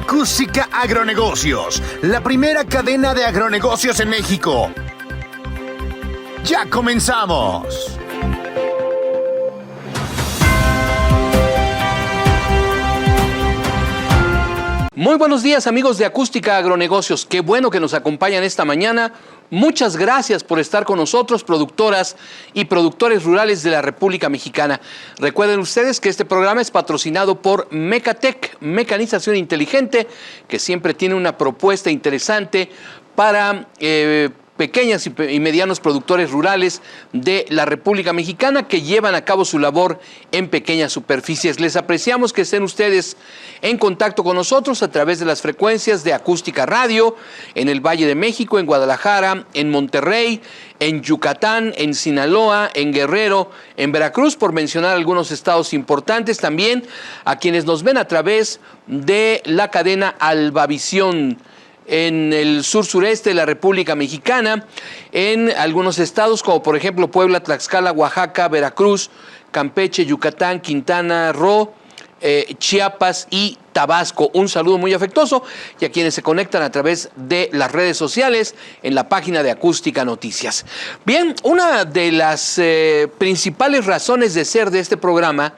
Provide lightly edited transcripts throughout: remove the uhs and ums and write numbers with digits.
Acústica Agronegocios, la primera cadena de agronegocios en México. ¡Ya comenzamos! Muy buenos días, amigos de Acústica Agronegocios. Qué bueno que nos acompañan esta mañana. Muchas gracias por estar con nosotros, productoras y productores rurales de la República Mexicana. Recuerden ustedes que este programa es patrocinado por Mecatec, Mecanización Inteligente, que siempre tiene una propuesta interesante para pequeñas y medianos productores rurales de la República Mexicana que llevan a cabo su labor en pequeñas superficies. Les apreciamos que estén ustedes en contacto con nosotros a través de las frecuencias de Acústica Radio en el Valle de México, en Guadalajara, en Monterrey, en Yucatán, en Sinaloa, en Guerrero, en Veracruz, por mencionar algunos estados importantes. También a quienes nos ven a través de la cadena Albavisión en el sur-sureste de la República Mexicana, en algunos estados como por ejemplo Puebla, Tlaxcala, Oaxaca, Veracruz, Campeche, Yucatán, Quintana Roo, Chiapas y Tabasco. Un saludo muy afectuoso y a quienes se conectan a través de las redes sociales en la página de Acústica Noticias. Bien, una de las principales razones de ser de este programa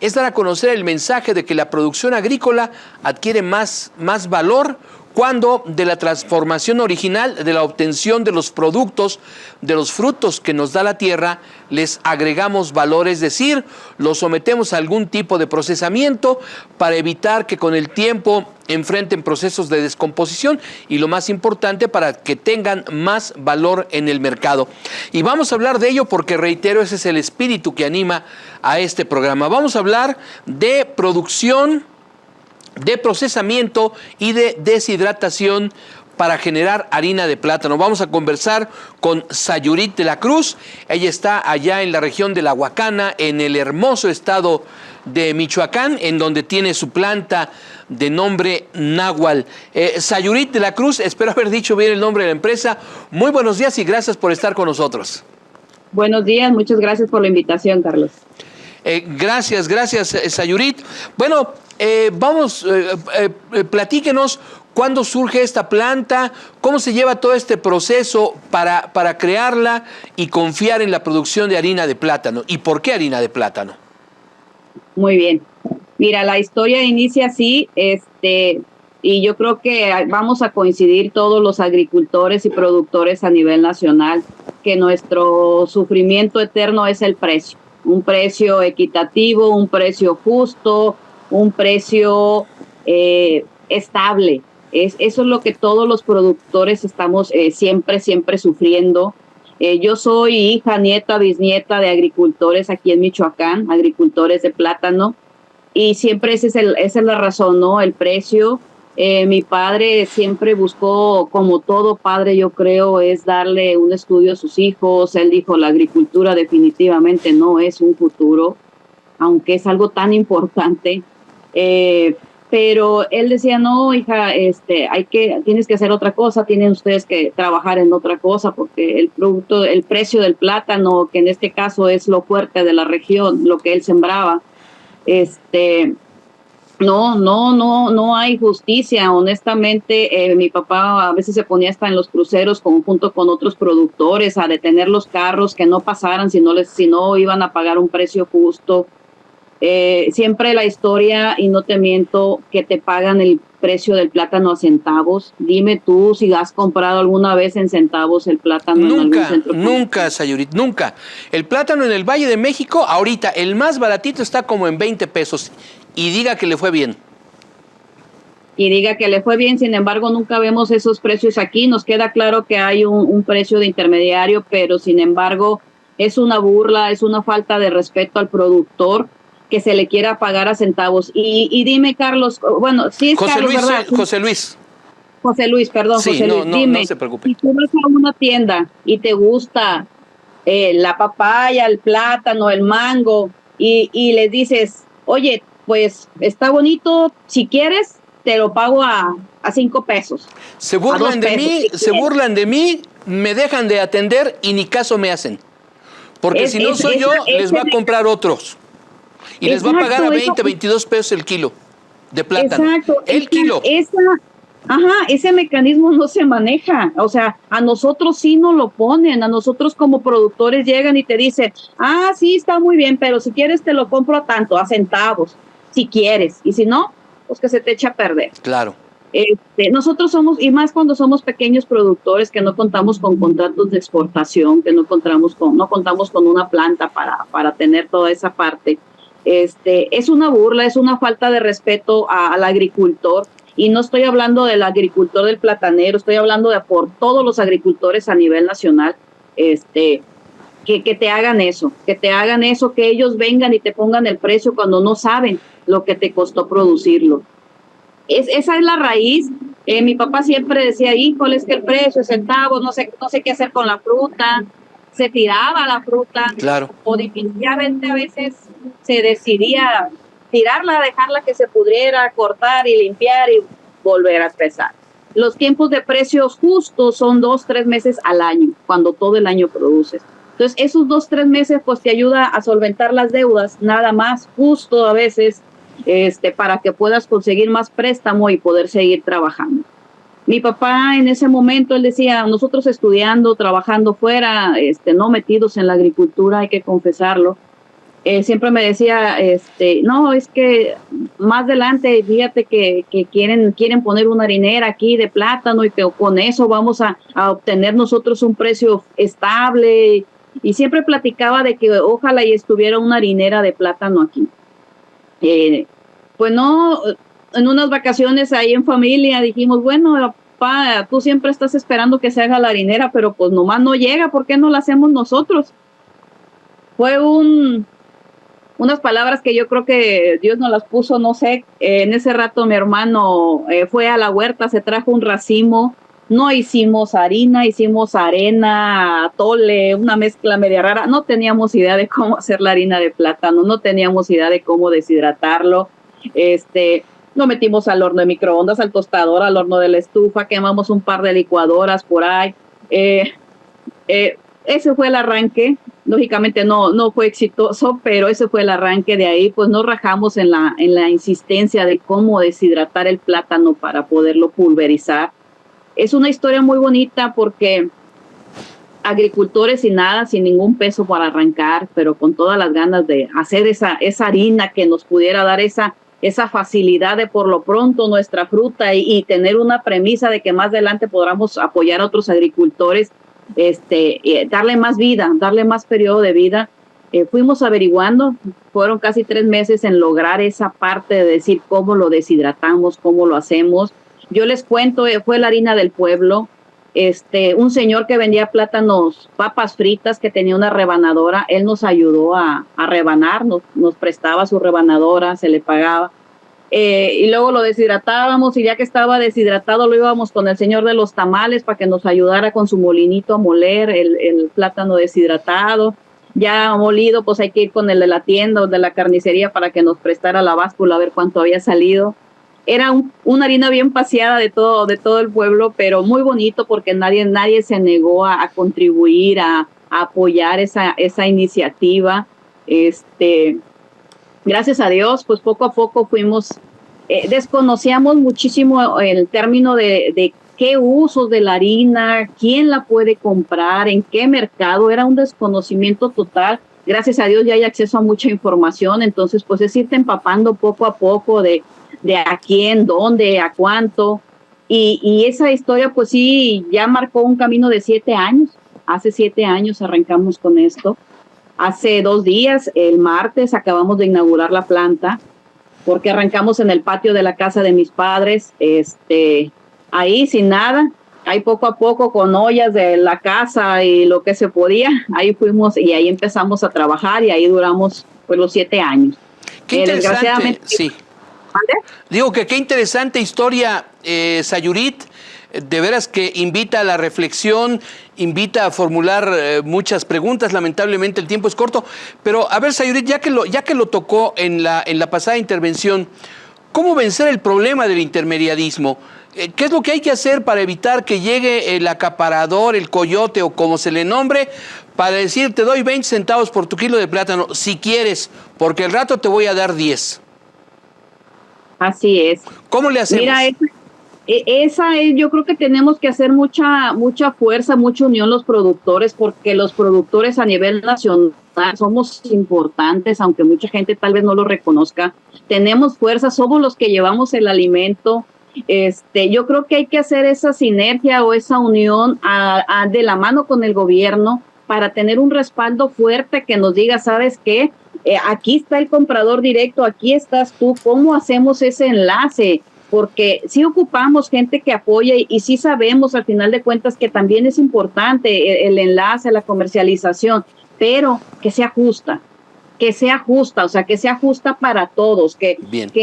es dar a conocer el mensaje de que la producción agrícola adquiere más valor cuando de la transformación original, de la obtención de los productos, de los frutos que nos da la tierra, les agregamos valor, es decir, los sometemos a algún tipo de procesamiento para evitar que con el tiempo enfrenten procesos de descomposición y lo más importante, para que tengan más valor en el mercado. Y vamos a hablar de ello porque, reitero, ese es el espíritu que anima a este programa. Vamos a hablar de producción, de procesamiento y de deshidratación para generar harina de plátano. Vamos a conversar con Sayurit de la Cruz. Ella está allá en la región de La Huacana, en el hermoso estado de Michoacán, en donde tiene su planta de nombre Nahual. Sayurit de la Cruz, espero haber dicho bien el nombre de la empresa. Muy buenos días y gracias por estar con nosotros. Buenos días, muchas gracias por la invitación, Carlos. Gracias, Sayurit. Bueno, platíquenos cuándo surge esta planta, cómo se lleva todo este proceso para crearla y confiar en la producción de harina de plátano. ¿Y por qué harina de plátano? Muy bien. Mira, la historia inicia así, y yo creo que vamos a coincidir todos los agricultores y productores a nivel nacional, que nuestro sufrimiento eterno es el precio. Un precio equitativo, un precio justo, un precio estable. Eso es lo que todos los productores estamos siempre sufriendo. Yo soy hija, nieta, bisnieta de agricultores aquí en Michoacán, agricultores de plátano, y siempre esa es la razón, ¿no? El precio. Mi padre siempre buscó, como todo padre yo creo, es darle un estudio a sus hijos. Él dijo, la agricultura definitivamente no es un futuro, aunque es algo tan importante. Pero él decía, no, hija, tienes que hacer otra cosa, tienen ustedes que trabajar en otra cosa, porque el precio del plátano, que en este caso es lo fuerte de la región, lo que él sembraba, no hay justicia, honestamente. Mi papá a veces se ponía hasta en los cruceros junto con otros productores a detener los carros que no pasaran si no iban a pagar un precio justo. Siempre la historia, y no te miento, que te pagan el precio del plátano a centavos. Dime tú si has comprado alguna vez en centavos el plátano en algún centro. Nunca, Sayurit, nunca. El plátano en el Valle de México, ahorita, el más baratito está como en 20 pesos. Y diga que le fue bien. Sin embargo, nunca vemos esos precios aquí. Nos queda claro que hay un precio de intermediario, pero sin embargo es una burla, es una falta de respeto al productor que se le quiera pagar a centavos. Y dime, Carlos, bueno, sí es José Carlos, Luis, ¿verdad? José Luis. Sí, José Luis, dime, no se preocupe. Si tú vas a una tienda y te gusta la papaya, el plátano, el mango, y le dices, oye, pues está bonito, si quieres, te lo pago a 5 pesos. Se burlan de mí, me dejan de atender y ni caso me hacen. Porque si no soy yo, les va a comprar otros. Y les va a pagar a 20, 22 pesos el kilo. de plátano. Exacto. El kilo. Ese mecanismo no se maneja. O sea, a nosotros sí nos lo ponen, a nosotros como productores llegan y te dicen, sí, está muy bien, pero si quieres te lo compro a tanto, a centavos, si quieres. Y si no, pues que se te echa a perder. Claro. Nosotros somos, y más cuando somos pequeños productores que no contamos con contratos de exportación, que no contamos con una planta para tener toda esa parte. Es una burla, es una falta de respeto al agricultor, y no estoy hablando del agricultor del platanero, estoy hablando de por todos los agricultores a nivel nacional, que te hagan eso, que ellos vengan y te pongan el precio cuando no saben lo que te costó producirlo. Esa es la raíz. Mi papá siempre decía, híjole, es que el precio es centavos, no sé qué hacer con la fruta. Se tiraba la fruta, claro, o definitivamente a veces se decidía tirarla, dejarla que se pudriera, cortar y limpiar y volver a pesar. Los tiempos de precios justos son 2-3 meses al año, cuando todo el año produces. Entonces, esos 2-3 meses pues te ayuda a solventar las deudas, nada más, justo a veces, para que puedas conseguir más préstamo y poder seguir trabajando. Mi papá en ese momento, él decía, nosotros estudiando, trabajando fuera, no metidos en la agricultura, hay que confesarlo, siempre me decía, no, es que más adelante, fíjate que quieren poner una harinera aquí de plátano y que con eso vamos a obtener nosotros un precio estable. Y siempre platicaba de que ojalá y estuviera una harinera de plátano aquí. Pues no, en unas vacaciones ahí en familia dijimos, bueno, papá, tú siempre estás esperando que se haga la harinera, pero pues nomás no llega, ¿por qué no la hacemos nosotros? Fue unas palabras que yo creo que Dios nos las puso, no sé, en ese rato mi hermano fue a la huerta, se trajo un racimo, no hicimos harina, hicimos arena, atole, una mezcla media rara, no teníamos idea de cómo hacer la harina de plátano, no teníamos idea de cómo deshidratarlo, lo metimos al horno de microondas, al tostador, al horno de la estufa, quemamos un par de licuadoras por ahí, ese fue el arranque. Lógicamente no fue exitoso, pero ese fue el arranque. De ahí pues nos rajamos en la insistencia de cómo deshidratar el plátano para poderlo pulverizar. Es una historia muy bonita porque agricultores sin nada, sin ningún peso para arrancar, pero con todas las ganas de hacer esa harina que nos pudiera dar esa facilidad de por lo pronto nuestra fruta y tener una premisa de que más adelante podamos apoyar a otros agricultores, darle más vida, darle más periodo de vida. Fuimos averiguando, fueron casi 3 meses en lograr esa parte de decir cómo lo deshidratamos, cómo lo hacemos. Yo les cuento, fue la harina del pueblo, un señor que vendía plátanos, papas fritas, que tenía una rebanadora, él nos ayudó a rebanar, nos prestaba su rebanadora, se le pagaba. Y luego lo deshidratábamos y ya que estaba deshidratado lo íbamos con el señor de los tamales para que nos ayudara con su molinito a moler el plátano deshidratado. Ya molido, pues hay que ir con el de la tienda o de la carnicería para que nos prestara la báscula a ver cuánto había salido. Era una harina bien paseada de todo el pueblo, pero muy bonito porque nadie se negó a contribuir, a apoyar esa iniciativa. Gracias a Dios, pues poco a poco fuimos, desconocíamos muchísimo el término de qué usos de la harina, quién la puede comprar, en qué mercado, era un desconocimiento total. Gracias a Dios ya hay acceso a mucha información, entonces pues es irte empapando poco a poco de a quién, dónde, a cuánto, y esa historia pues sí, ya marcó un camino de 7 años, hace 7 años arrancamos con esto. Hace 2 días, el martes, acabamos de inaugurar la planta, porque arrancamos en el patio de la casa de mis padres, ahí sin nada, ahí poco a poco con ollas de la casa y lo que se podía, ahí fuimos y ahí empezamos a trabajar y ahí duramos pues los 7 años. Qué interesante, desgraciadamente, sí. ¿vale? Digo que qué interesante historia, Sayurit, de veras que invita a la reflexión, invita a formular muchas preguntas. Lamentablemente el tiempo es corto, pero a ver, Sayurit, ya que lo tocó en la pasada intervención, ¿cómo vencer el problema del intermediarismo? ¿Qué es lo que hay que hacer para evitar que llegue el acaparador, el coyote o como se le nombre, para decir te doy 20 centavos por tu kilo de plátano si quieres, porque al rato te voy a dar 10? Así es. ¿Cómo le hacemos? Mira, esa es, yo creo que tenemos que hacer mucha fuerza, mucha unión los productores, porque los productores a nivel nacional somos importantes, aunque mucha gente tal vez no lo reconozca. Tenemos fuerza, somos los que llevamos el alimento. Yo creo que hay que hacer esa sinergia o esa unión de la mano con el gobierno para tener un respaldo fuerte que nos diga, ¿sabes qué? Aquí está el comprador directo, aquí estás tú, ¿cómo hacemos ese enlace? Porque sí ocupamos gente que apoya y sí sabemos al final de cuentas que también es importante el enlace, la comercialización, pero que sea justa, o sea, que sea justa para todos, que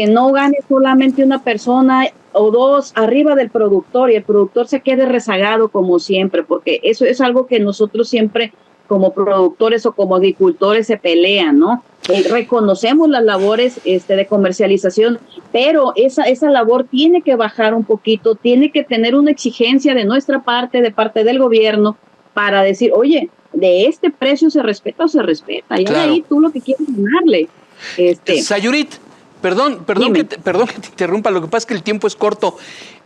no gane solamente una persona o dos arriba del productor y el productor se quede rezagado como siempre, porque eso es algo que nosotros siempre como productores o como agricultores se pelean, ¿no? Reconocemos las labores de comercialización, pero esa labor tiene que bajar un poquito, tiene que tener una exigencia de nuestra parte, de parte del gobierno, para decir, oye, de este precio se respeta o se respeta, y claro. Ahí tú lo que quieres ganarle. Sayurit, perdón que te interrumpa, lo que pasa es que el tiempo es corto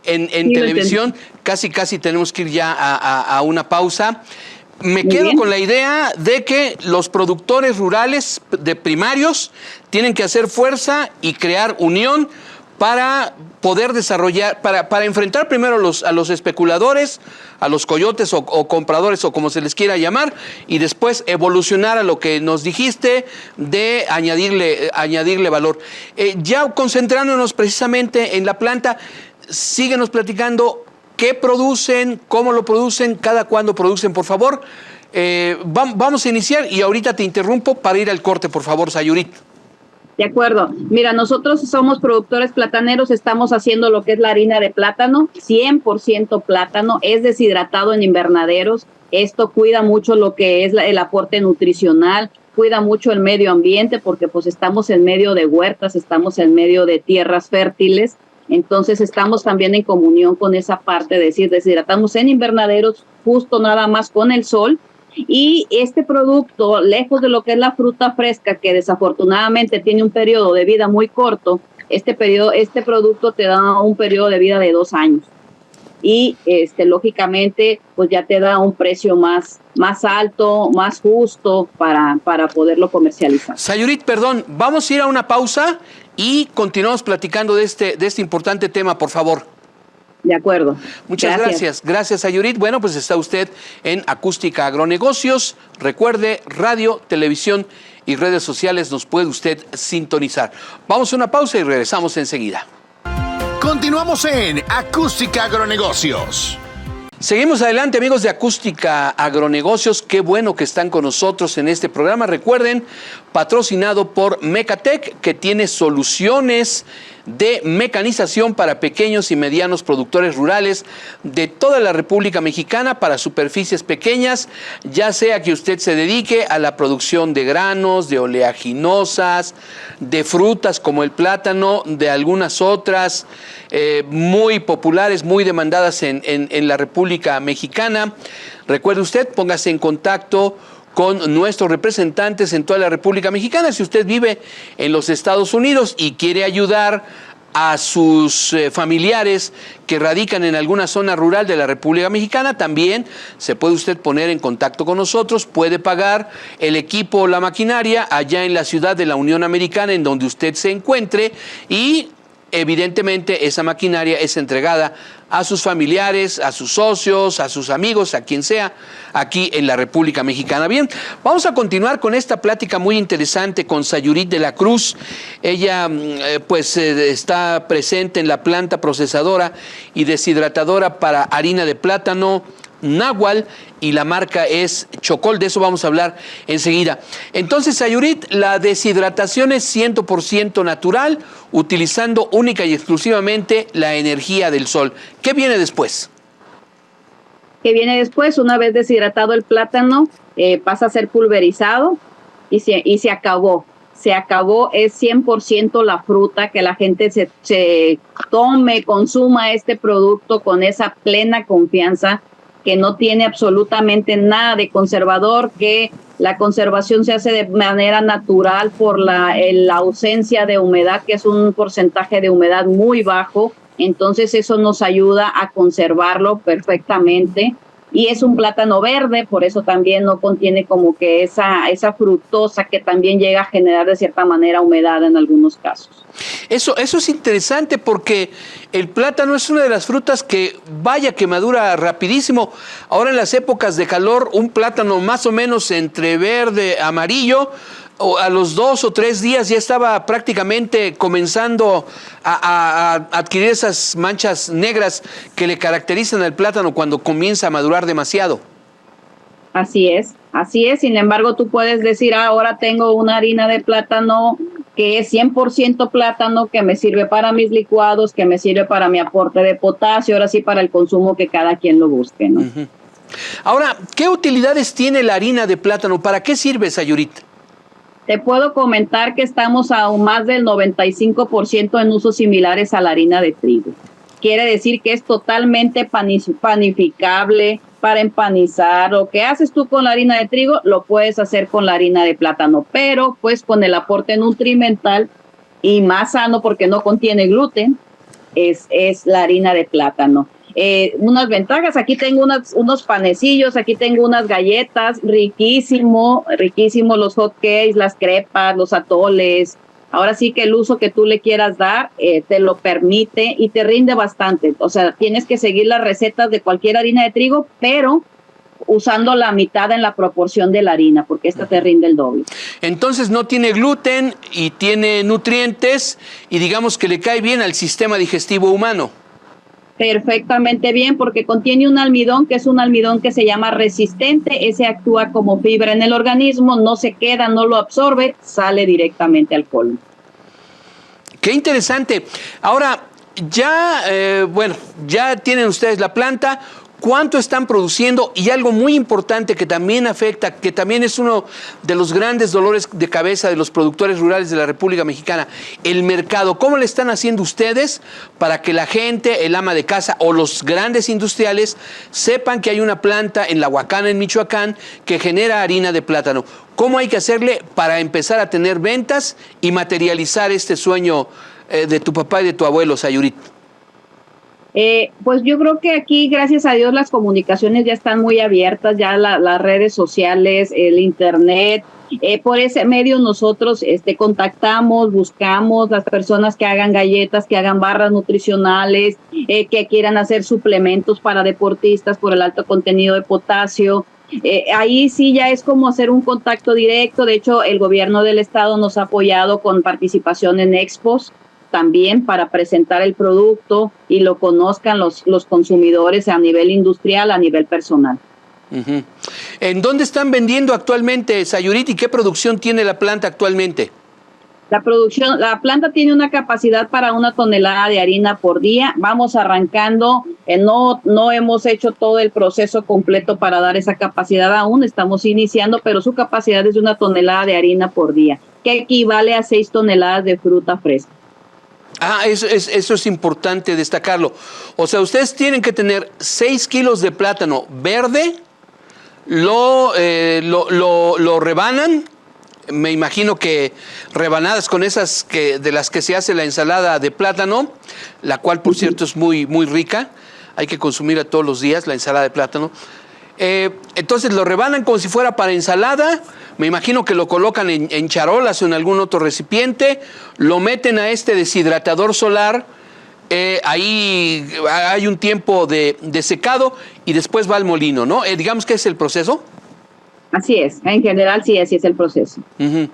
en televisión, casi tenemos que ir ya a una pausa. Me quedo con la idea de que los productores rurales de primarios tienen que hacer fuerza y crear unión para poder desarrollar, para enfrentar primero a los especuladores, a los coyotes o compradores o como se les quiera llamar, y después evolucionar a lo que nos dijiste de añadirle valor. Ya concentrándonos precisamente en la planta, síguenos platicando. ¿Qué producen? ¿Cómo lo producen? ¿Cada cuándo producen? Por favor, vamos a iniciar y ahorita te interrumpo para ir al corte, por favor, Sayurit. De acuerdo. Mira, nosotros somos productores plataneros, estamos haciendo lo que es la harina de plátano, 100% plátano, es deshidratado en invernaderos. Esto cuida mucho lo que es el aporte nutricional, cuida mucho el medio ambiente porque pues estamos en medio de huertas, estamos en medio de tierras fértiles. Entonces estamos también en comunión con esa parte, de decir, deshidratamos en invernaderos justo nada más con el sol, y este producto, lejos de lo que es la fruta fresca, que desafortunadamente tiene un periodo de vida muy corto, este producto te da un periodo de vida de 2 años y lógicamente pues ya te da un precio más alto, más justo para poderlo comercializar. Sayurit, perdón, vamos a ir a una pausa y continuamos platicando de este importante tema, por favor. De acuerdo. Muchas gracias. Gracias, Sayurit. Bueno, pues está usted en Acústica Agronegocios. Recuerde, radio, televisión y redes sociales nos puede usted sintonizar. Vamos a una pausa y regresamos enseguida. Continuamos en Acústica Agronegocios. Seguimos adelante, amigos de Acústica Agronegocios. Qué bueno que están con nosotros en este programa. Recuerden, patrocinado por Mecatec, que tiene soluciones de mecanización para pequeños y medianos productores rurales de toda la República Mexicana para superficies pequeñas, ya sea que usted se dedique a la producción de granos, de oleaginosas, de frutas como el plátano, de algunas otras muy populares, muy demandadas en la República Mexicana. Recuerde usted, póngase en contacto con nuestros representantes en toda la República Mexicana. Si usted vive en los Estados Unidos y quiere ayudar a sus familiares que radican en alguna zona rural de la República Mexicana, también se puede usted poner en contacto con nosotros, puede pagar el equipo o la maquinaria allá en la ciudad de la Unión Americana en donde usted se encuentre y evidentemente esa maquinaria es entregada a sus familiares, a sus socios, a sus amigos, a quien sea, aquí en la República Mexicana. Bien, vamos a continuar con esta plática muy interesante con Sayurit de la Cruz. Ella está presente en la planta procesadora y deshidratadora para harina de plátano Nahual y la marca es Chocol, de eso vamos a hablar enseguida. Entonces, Sayurit, la deshidratación es 100% natural, utilizando única y exclusivamente la energía del sol. ¿Qué viene después? ¿Qué viene después? Una vez deshidratado el plátano, pasa a ser pulverizado y se acabó. Se acabó, es 100% la fruta, que la gente se tome, consuma este producto con esa plena confianza que no tiene absolutamente nada de conservador, que la conservación se hace de manera natural por la ausencia de humedad, que es un porcentaje de humedad muy bajo. Entonces eso nos ayuda a conservarlo perfectamente. Y es un plátano verde, por eso también no contiene como que esa fructosa que también llega a generar de cierta manera humedad en algunos casos. Eso es interesante porque el plátano es una de las frutas que vaya que madura rapidísimo. Ahora en las épocas de calor, un plátano más o menos entre verde, amarillo, a los 2 o 3 días ya estaba prácticamente comenzando a adquirir esas manchas negras que le caracterizan al plátano cuando comienza a madurar demasiado. Así es. Sin embargo, tú puedes decir, ahora tengo una harina de plátano que es 100% plátano, que me sirve para mis licuados, que me sirve para mi aporte de potasio, ahora sí para el consumo que cada quien lo busque, ¿no? Uh-huh. Ahora, ¿qué utilidades tiene la harina de plátano? ¿Para qué sirve, Sayurit? Te puedo comentar que estamos a más del 95% en usos similares a la harina de trigo. Quiere decir que es totalmente panificable para empanizar. Lo que haces tú con la harina de trigo lo puedes hacer con la harina de plátano, pero pues con el aporte nutrimental y más sano porque no contiene gluten, es la harina de plátano. Unas ventajas, aquí tengo unos panecillos, aquí tengo unas galletas, riquísimo los hot cakes, las crepas, los atoles. Ahora sí que el uso que tú le quieras dar te lo permite y te rinde bastante. O sea, tienes que seguir las recetas de cualquier harina de trigo, pero usando la mitad en la proporción de la harina, porque esta te rinde el doble. Entonces no tiene gluten y tiene nutrientes y digamos que le cae bien al sistema digestivo humano. Perfectamente bien, porque contiene un almidón que es un almidón que se llama resistente. Ese actúa como fibra en el organismo, no se queda, no lo absorbe, sale directamente al colon. Qué interesante. Ahora, ya tienen ustedes la planta. ¿Cuánto están produciendo? Y algo muy importante que también afecta, que también es uno de los grandes dolores de cabeza de los productores rurales de la República Mexicana, el mercado. ¿Cómo le están haciendo ustedes para que la gente, el ama de casa o los grandes industriales sepan que hay una planta en La Huacana, en Michoacán, que genera harina de plátano? ¿Cómo hay que hacerle para empezar a tener ventas y materializar este sueño de tu papá y de tu abuelo, Sayurit? Pues yo creo que aquí, gracias a Dios, las comunicaciones ya están muy abiertas, ya las redes sociales, el internet. Por ese medio nosotros contactamos, buscamos las personas que hagan galletas, que hagan barras nutricionales, que quieran hacer suplementos para deportistas por el alto contenido de potasio. Ahí sí ya es como hacer un contacto directo. De hecho, el gobierno del estado nos ha apoyado con participación en expos también para presentar el producto y lo conozcan los consumidores a nivel industrial, a nivel personal. Uh-huh. ¿En dónde están vendiendo actualmente, Sayurit, y qué producción tiene la planta actualmente? La planta tiene una capacidad para 1 tonelada de harina por día. Vamos arrancando, no hemos hecho todo el proceso completo para dar esa capacidad aún, estamos iniciando, pero su capacidad es de 1 tonelada de harina por día, que equivale a 6 toneladas de fruta fresca. Eso es importante destacarlo. O sea, ustedes tienen que tener 6 kilos de plátano verde, lo rebanan, me imagino que rebanadas con esas de las que se hace la ensalada de plátano, la cual, por cierto, es muy, muy rica. Hay que consumirla todos los días, la ensalada de plátano. Entonces lo rebanan como si fuera para ensalada. Me imagino que lo colocan en charolas o en algún otro recipiente, lo meten a este deshidratador solar, ahí hay un tiempo de secado y después va al molino, ¿no? Digamos que es el proceso. Así es, en general sí, así es el proceso. Uh-huh.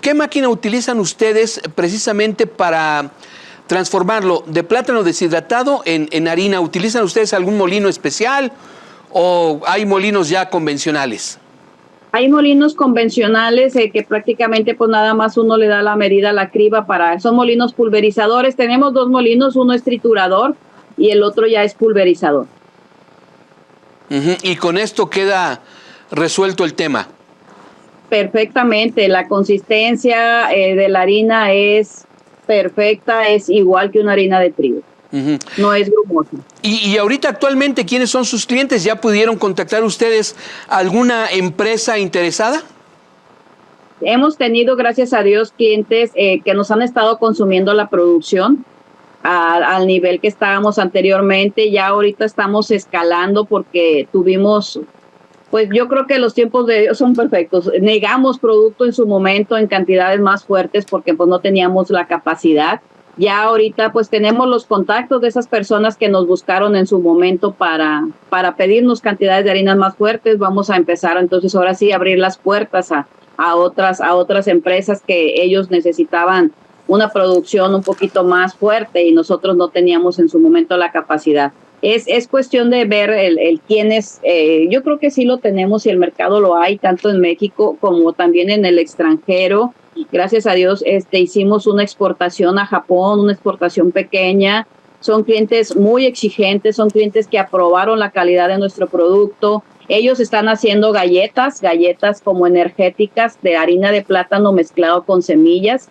¿Qué máquina utilizan ustedes precisamente para transformarlo de plátano deshidratado en harina? ¿Utilizan ustedes algún molino especial o hay molinos ya convencionales? Hay molinos convencionales que prácticamente pues nada más uno le da la medida, la criba son molinos pulverizadores. Tenemos 2 molinos, uno es triturador y el otro ya es pulverizador. Uh-huh. Y con esto queda resuelto el tema. Perfectamente, la consistencia de la harina es perfecta, es igual que una harina de trigo. No es grumoso. Y ahorita actualmente, ¿quiénes son sus clientes? ¿Ya pudieron contactar ustedes alguna empresa interesada? Hemos tenido, gracias a Dios, clientes que nos han estado consumiendo la producción al nivel que estábamos anteriormente. Ya ahorita estamos escalando porque tuvimos, pues yo creo que los tiempos de Dios son perfectos. Negamos producto en su momento en cantidades más fuertes porque pues no teníamos la capacidad. Ya ahorita pues tenemos los contactos de esas personas que nos buscaron en su momento para pedirnos cantidades de harinas más fuertes. Vamos a empezar entonces ahora sí a abrir las puertas a otras empresas que ellos necesitaban una producción un poquito más fuerte y nosotros no teníamos en su momento la capacidad. Es cuestión de ver el quién es. Yo creo que sí lo tenemos y el mercado lo hay, tanto en México como también en el extranjero. Gracias a Dios hicimos una exportación a Japón, una exportación pequeña. Son clientes muy exigentes, son clientes que aprobaron la calidad de nuestro producto. Ellos están haciendo galletas como energéticas de harina de plátano mezclado con semillas.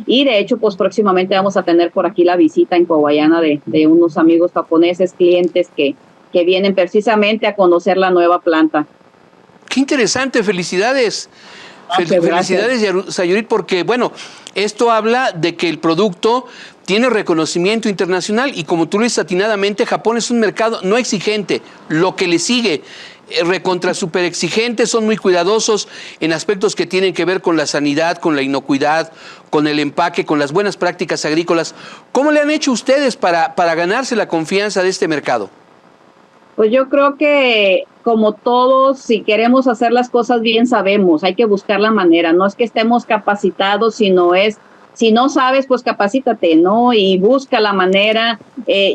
Y de hecho, pues próximamente vamos a tener por aquí la visita en Coahuayana de unos amigos japoneses, clientes que vienen precisamente a conocer la nueva planta. Qué interesante, felicidades. Felicidades, Sayurit, porque bueno, esto habla de que el producto tiene reconocimiento internacional y como tú lo dices atinadamente, Japón es un mercado no exigente, lo que le sigue, recontra super exigentes, son muy cuidadosos en aspectos que tienen que ver con la sanidad, con la inocuidad, con el empaque, con las buenas prácticas agrícolas. ¿Cómo le han hecho ustedes para ganarse la confianza de este mercado? Pues yo creo que como todos, si queremos hacer las cosas bien, sabemos, hay que buscar la manera. No es que estemos capacitados, sino es, si no sabes, pues capacítate, ¿no? Y busca la manera.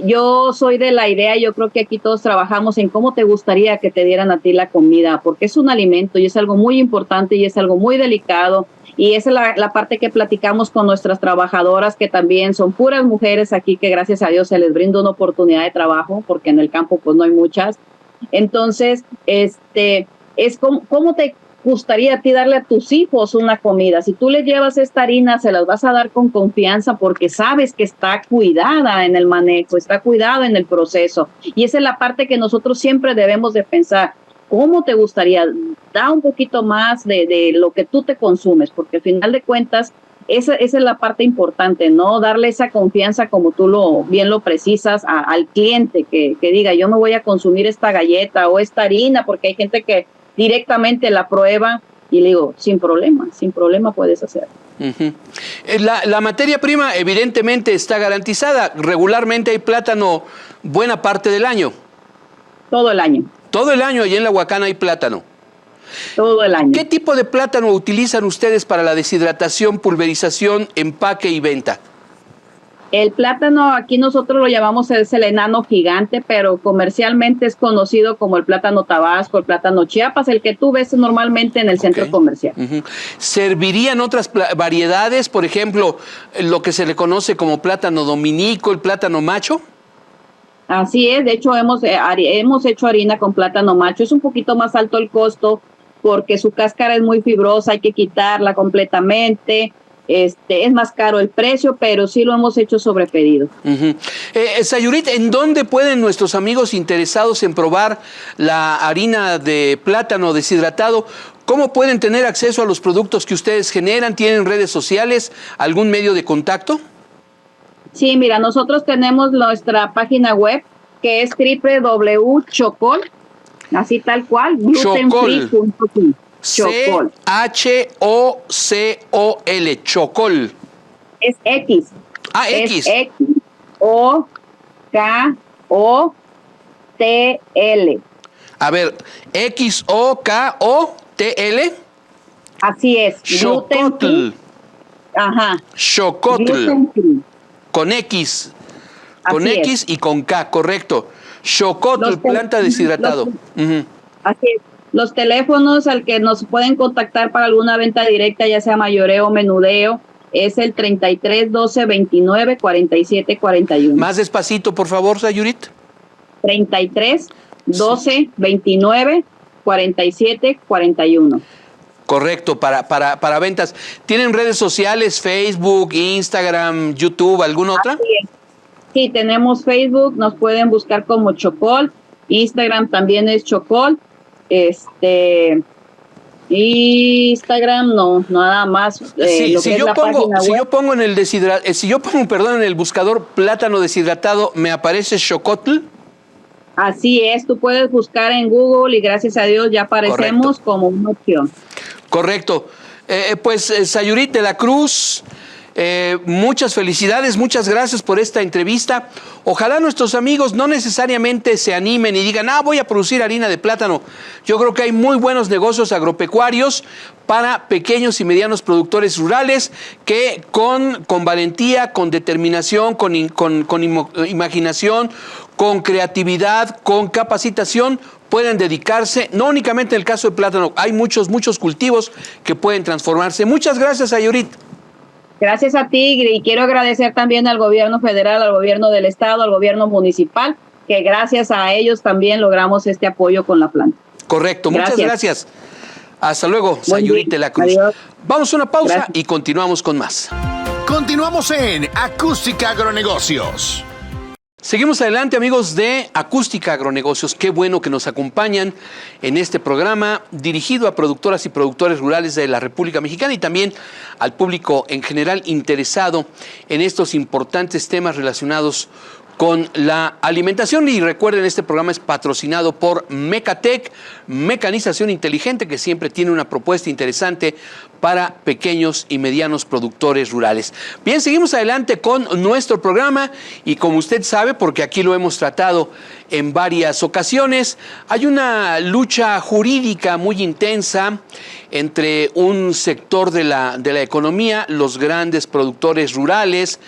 Yo soy de la idea, yo creo que aquí todos trabajamos en cómo te gustaría que te dieran a ti la comida, porque es un alimento y es algo muy importante y es algo muy delicado. Y esa es la parte que platicamos con nuestras trabajadoras, que también son puras mujeres aquí, que gracias a Dios se les brinda una oportunidad de trabajo, porque en el campo pues no hay muchas. Entonces, es cómo te gustaría a ti darle a tus hijos una comida. Si tú les llevas esta harina, se las vas a dar con confianza porque sabes que está cuidada en el manejo, está cuidada en el proceso. Y esa es la parte que nosotros siempre debemos de pensar. ¿Cómo te gustaría? Da un poquito más de lo que tú te consumes, porque al final de cuentas, esa es la parte importante, ¿no? Darle esa confianza, como tú bien lo precisas, al cliente, que diga, yo me voy a consumir esta galleta o esta harina, porque hay gente que directamente la prueba y le digo, sin problema puedes hacerlo. La materia prima evidentemente está garantizada. Regularmente hay plátano buena parte del año. Todo el año. Todo el año allí en la Huacana hay plátano. Todo el año. ¿Qué tipo de plátano utilizan ustedes para la deshidratación, pulverización, empaque y venta? El plátano aquí nosotros lo llamamos es el enano gigante, pero comercialmente es conocido como el plátano Tabasco, el plátano Chiapas, el que tú ves normalmente en el centro comercial. ¿Servirían otras variedades? Por ejemplo, lo que se le conoce como plátano dominico, el plátano macho. Así es, de hecho hemos hecho harina con plátano macho. Es un poquito más alto el costo porque su cáscara es muy fibrosa, hay que quitarla completamente. Es más caro el precio, pero sí lo hemos hecho sobre pedido. Sayurit, ¿en dónde pueden nuestros amigos interesados en probar la harina de plátano deshidratado? ¿Cómo pueden tener acceso a los productos que ustedes generan? ¿Tienen redes sociales? ¿Algún medio de contacto? Sí, mira, nosotros tenemos nuestra página web que es www.chocol, así tal cual, glutenfree.com. Chocol. Chocol. Chocol. Es X. Ah, X. Es XOKOTL. A ver, XOKOTL. Así es. Xocotl. Ajá. Xocotl. Con X. Con Así X es. y con K, correcto. Xocotl, planta deshidratado. Así es. Los teléfonos al que nos pueden contactar para alguna venta directa, ya sea mayoreo o menudeo, es el 33 12 29 47 41. Más despacito, por favor, Sayurit. 33 12 29 47 41. Correcto, para ventas. ¿Tienen redes sociales, Facebook, Instagram, YouTube, alguna otra? Así es. Sí, tenemos Facebook, nos pueden buscar como Chocol, Instagram también es Chocol, Instagram no, nada más, Sí, lo que es la página si web. yo pongo en el perdón, en el buscador plátano deshidratado, ¿me aparece Xocotl? Así es, tú puedes buscar en Google y gracias a Dios ya aparecemos como una opción. Correcto. Sayurit de la Cruz, muchas felicidades, muchas gracias por esta entrevista. Ojalá nuestros amigos no necesariamente se animen y digan, voy a producir harina de plátano. Yo creo que hay muy buenos negocios agropecuarios para pequeños y medianos productores rurales que con valentía, con determinación, con imaginación, con creatividad, con capacitación, pueden dedicarse, no únicamente en el caso de plátano, hay muchos cultivos que pueden transformarse. Muchas gracias, Sayurit. Gracias a ti y quiero agradecer también al gobierno federal, al gobierno del estado, al gobierno municipal, que gracias a ellos también logramos este apoyo con la planta. Correcto, muchas gracias. Hasta luego, Sayurit de la Cruz. Adiós. Vamos a una pausa Gracias. y continuamos con más. Continuamos en Acústica Agronegocios. Seguimos adelante, amigos de Acústica Agronegocios. Qué bueno que nos acompañan en este programa dirigido a productoras y productores rurales de la República Mexicana y también al público en general interesado en estos importantes temas relacionados con la alimentación. Y recuerden, este programa es patrocinado por Mecatec, Mecanización Inteligente, que siempre tiene una propuesta interesante para pequeños y medianos productores rurales. Bien, seguimos adelante con nuestro programa y como usted sabe, porque aquí lo hemos tratado en varias ocasiones, hay una lucha jurídica muy intensa entre un sector de la economía, los grandes productores rurales,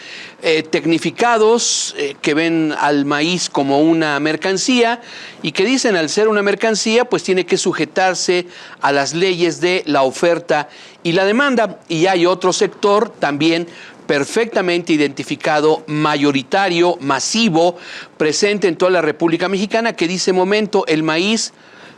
tecnificados, que ven al maíz como una mercancía y que dicen, al ser una mercancía, pues tiene que sujetarse a las leyes de la oferta y la demanda. Y hay otro sector también perfectamente identificado, mayoritario, masivo, presente en toda la República Mexicana, que dice, momento, el maíz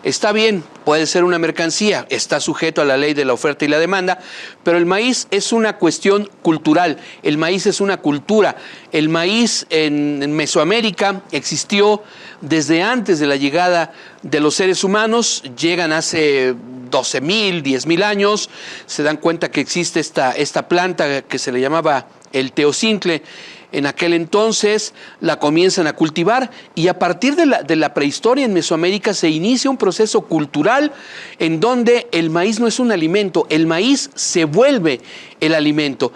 está bien, puede ser una mercancía, está sujeto a la ley de la oferta y la demanda, pero el maíz es una cuestión cultural, el maíz es una cultura. El maíz en Mesoamérica existió desde antes de la llegada de los seres humanos, llegan hace 12,000, 10,000 años, se dan cuenta que existe esta planta que se le llamaba el teocintle. En aquel entonces la comienzan a cultivar y a partir de la prehistoria en Mesoamérica se inicia un proceso cultural en donde el maíz no es un alimento, el maíz se vuelve el alimento.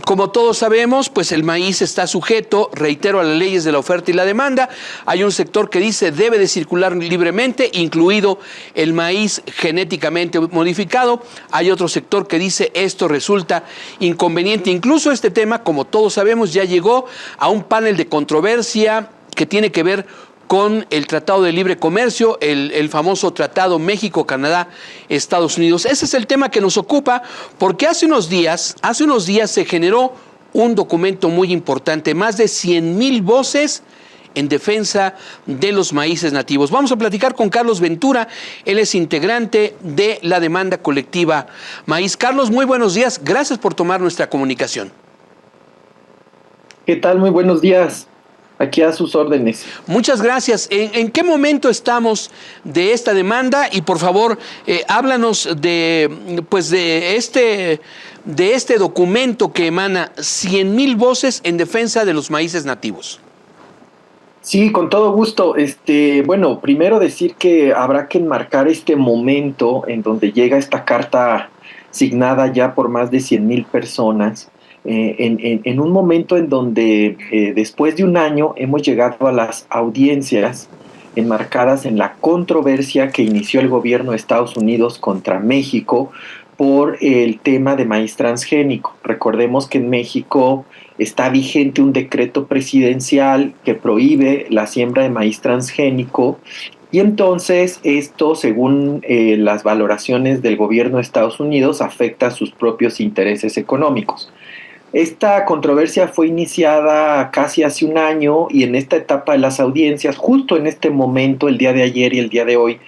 Como todos sabemos, pues el maíz está sujeto, reitero, a las leyes de la oferta y la demanda. Hay un sector que dice debe de circular libremente, incluido el maíz genéticamente modificado. Hay otro sector que dice esto resulta inconveniente. Incluso este tema, como todos sabemos, ya llegó a un panel de controversia que tiene que ver con el Tratado de Libre Comercio, el famoso Tratado México-Canadá-Estados Unidos. Ese es el tema que nos ocupa porque hace unos días se generó un documento muy importante, más de 100,000 voces en defensa de los maíces nativos. Vamos a platicar con Carlos Ventura, él es integrante de la demanda colectiva Maíz. Carlos, muy buenos días, gracias por tomar nuestra comunicación. ¿Qué tal? Muy buenos días. Aquí a sus órdenes. Muchas gracias. ¿En qué momento estamos de esta demanda? Y por favor, háblanos de este documento que emana 100,000 voces en defensa de los maíces nativos. Sí, con todo gusto. Bueno, primero decir que habrá que enmarcar este momento en donde llega esta carta signada ya por más de 100,000 personas. En un momento en donde después de un año hemos llegado a las audiencias enmarcadas en la controversia que inició el gobierno de Estados Unidos contra México por el tema de maíz transgénico. Recordemos que en México está vigente un decreto presidencial que prohíbe la siembra de maíz transgénico y entonces esto, según las valoraciones del gobierno de Estados Unidos, afecta a sus propios intereses económicos. Esta controversia fue iniciada casi hace un año y en esta etapa de las audiencias, justo en este momento, el día de ayer y el día de hoy,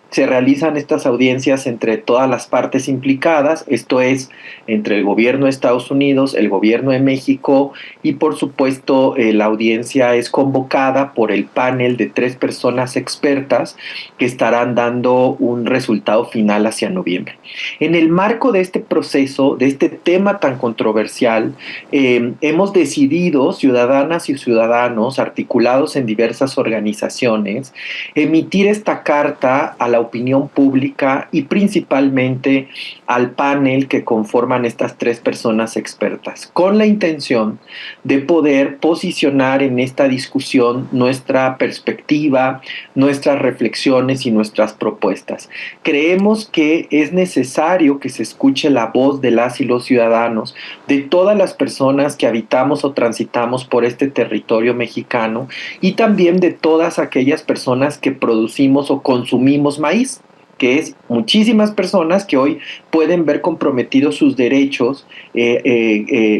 se realizan estas audiencias entre todas las partes implicadas, esto es, entre el gobierno de Estados Unidos, el gobierno de México y por supuesto la audiencia es convocada por el panel de 3 personas expertas que estarán dando un resultado final hacia noviembre. En el marco de este proceso, de este tema tan controversial, hemos decidido, ciudadanas y ciudadanos articulados en diversas organizaciones, emitir esta carta a la opinión pública y principalmente al panel que conforman estas 3 personas expertas, con la intención de poder posicionar en esta discusión nuestra perspectiva, nuestras reflexiones y nuestras propuestas. Creemos que es necesario que se escuche la voz de las y los ciudadanos, de todas las personas que habitamos o transitamos por este territorio mexicano y también de todas aquellas personas que producimos o consumimos maíz, que es muchísimas personas que hoy pueden ver comprometidos sus derechos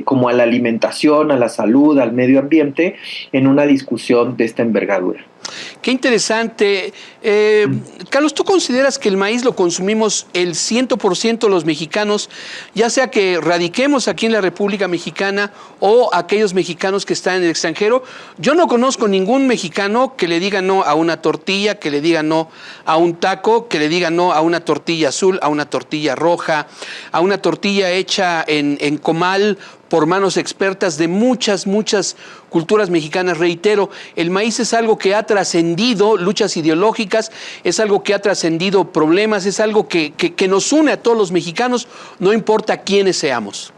como a la alimentación, a la salud, al medio ambiente, en una discusión de esta envergadura. Qué interesante. Carlos, ¿tú consideras que el maíz lo consumimos el 100% los mexicanos, ya sea que radiquemos aquí en la República Mexicana o aquellos mexicanos que están en el extranjero? Yo no conozco ningún mexicano que le diga no a una tortilla, que le diga no a un taco, que le diga no a una tortilla azul, a una tortilla roja, a una tortilla hecha en comal por manos expertas de muchas culturas mexicanas. Reitero, el maíz es algo que ha trascendido luchas ideológicas, es algo que ha trascendido problemas, es algo que nos une a todos los mexicanos, no importa quiénes seamos.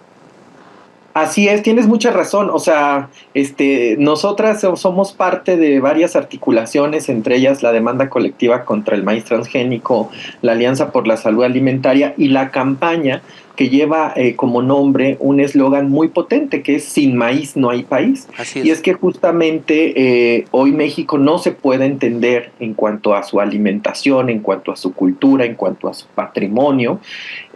Así es, tienes mucha razón. O sea, nosotras somos parte de varias articulaciones, entre ellas la demanda colectiva contra el maíz transgénico, la Alianza por la Salud Alimentaria y la campaña que lleva como nombre un eslogan muy potente que es "Sin maíz no hay país". Así es. Y es que justamente hoy México no se puede entender en cuanto a su alimentación, en cuanto a su cultura, en cuanto a su patrimonio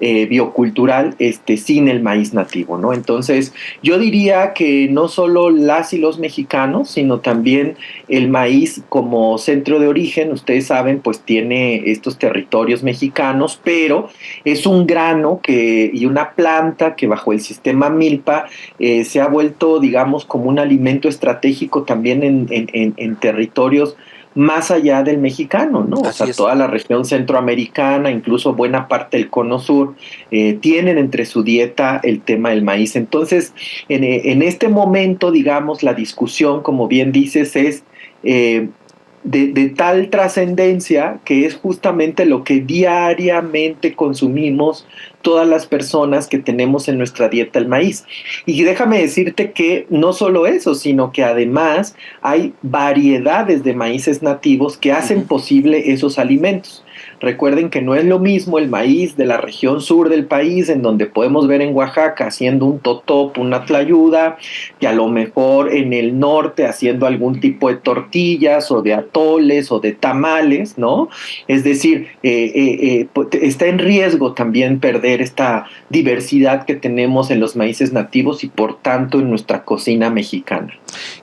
biocultural sin el maíz nativo, ¿no? Entonces yo diría que no solo las y los mexicanos, sino también el maíz como centro de origen, ustedes saben, pues tiene estos territorios mexicanos, pero es un grano y una planta que bajo el sistema Milpa se ha vuelto, digamos, como un alimento estratégico también en territorios más allá del mexicano, ¿no? O sea, toda la región centroamericana, incluso buena parte del cono sur, tienen entre su dieta el tema del maíz. Entonces, en este momento, digamos, la discusión, como bien dices, es de tal trascendencia que es justamente lo que diariamente consumimos todas las personas que tenemos en nuestra dieta el maíz. Y déjame decirte que no solo eso, sino que además hay variedades de maíces nativos que hacen posible esos alimentos. Recuerden que no es lo mismo el maíz de la región sur del país, en donde podemos ver en Oaxaca haciendo un totop, una tlayuda, que a lo mejor en el norte haciendo algún tipo de tortillas o de atoles o de tamales, ¿no? Es decir, está en riesgo también perder esta diversidad que tenemos en los maíces nativos y por tanto en nuestra cocina mexicana.